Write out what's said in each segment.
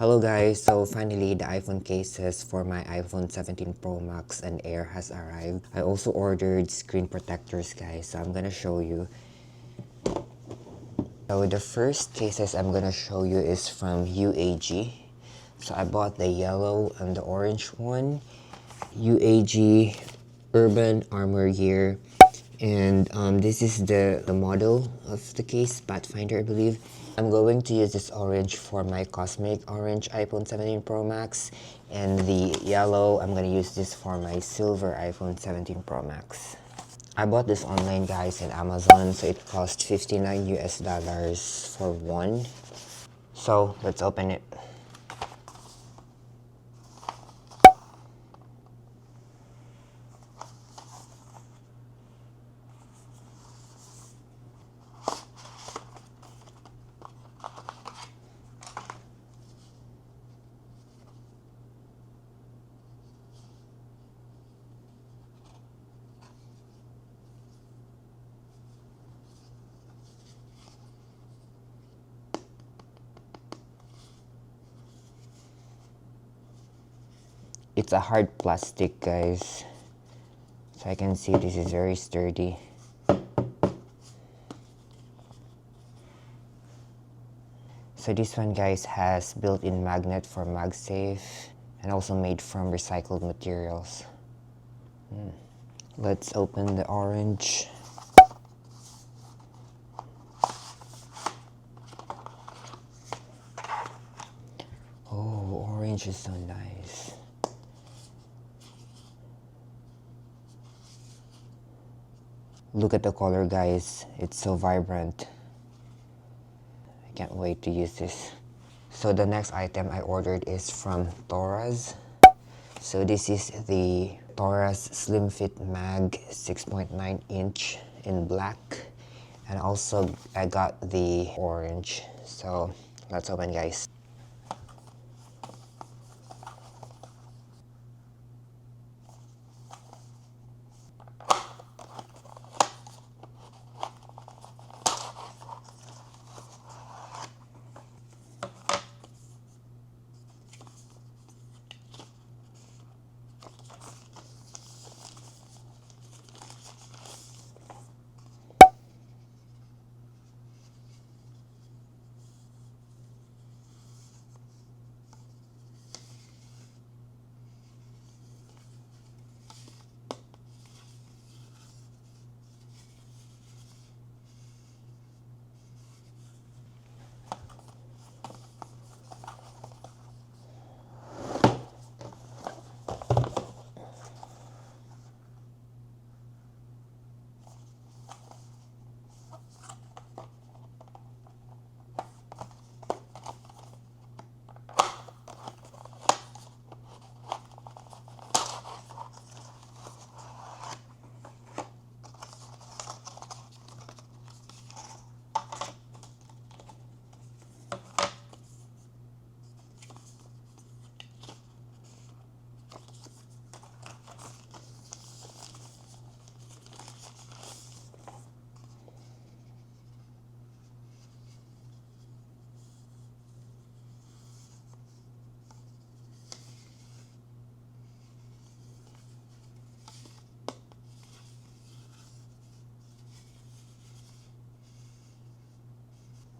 Hello guys, so finally the iPhone cases for my iPhone 17 Pro Max and Air has arrived. I also ordered screen protectors guys, so I'm gonna show you. So the first cases I'm gonna show you is from UAG. So I bought the yellow and the orange one. UAG Urban Armor Gear. And this is the model of the case, Pathfinder I believe. I'm going to use this orange for my cosmic orange iPhone 17 Pro Max, and the yellow I'm gonna use this for my silver iPhone 17 Pro Max. I bought this online guys in Amazon, so it cost $59 for one. So let's open it. It's a hard plastic guys, so I can see this is very sturdy. So this one guys has built-in magnet for MagSafe and also made from recycled materials. Let's open the orange. Oh, orange is so nice. Look at the color guys, it's so vibrant. I can't wait to use this. So the next item I ordered is from Torras. So this is the Torras Slim Fit Mag 6.9 inch in black. And also I got the orange. So let's open guys.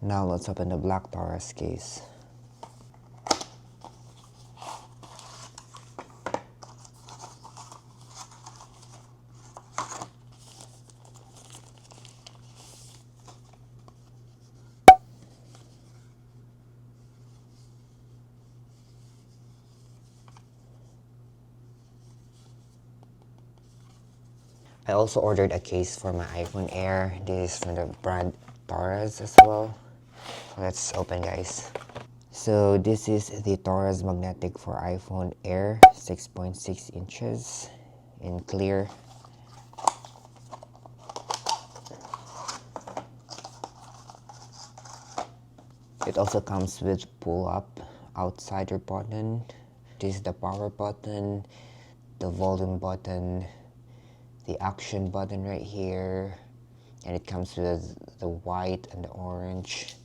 Now let's open the black Torras case. I also ordered a case for my iPhone Air. This is from the brand Torras as well. Let's open guys. So this is the Torras magnetic for iPhone Air 6.6 inches in clear. It also comes with pull-up outsider button. This is the power button, the volume button, the action button right here, and it comes with the white and the orange.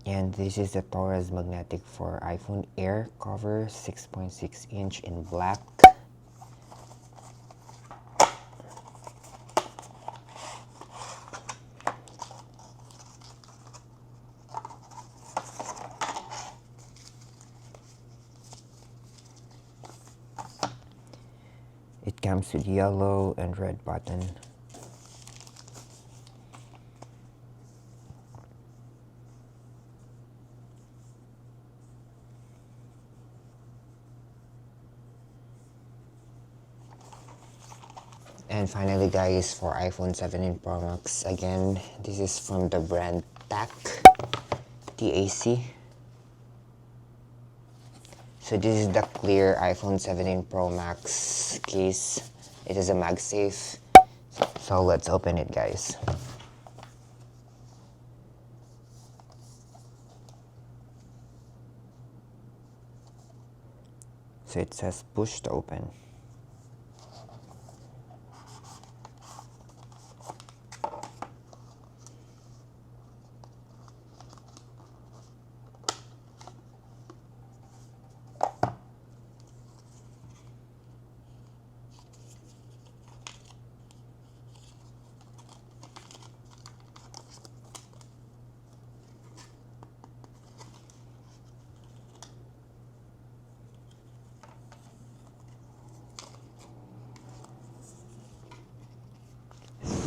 And this is the Torras magnetic for iPhone Air cover, 6.6 inch in black. It comes with yellow and red button. And finally guys, for iPhone 17 Pro Max, again, this is from the brand TAC, TAC. So this is the clear iPhone 17 Pro Max case. It is a MagSafe. So let's open it guys. So it says push to open.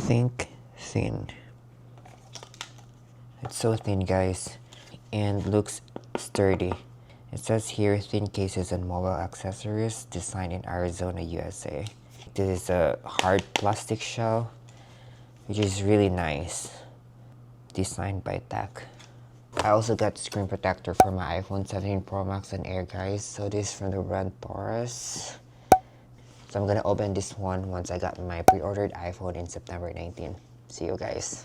Think thin. It's so thin guys, and looks sturdy. It says here thin cases and mobile accessories designed in Arizona, USA. This is a hard plastic shell, which is really nice. Designed by TAC. I also got screen protector for my iPhone 17 Pro Max and Air guys. So this is from the brand Torras. So I'm gonna open this one once I got my pre-ordered iPhone in September 19. See you guys.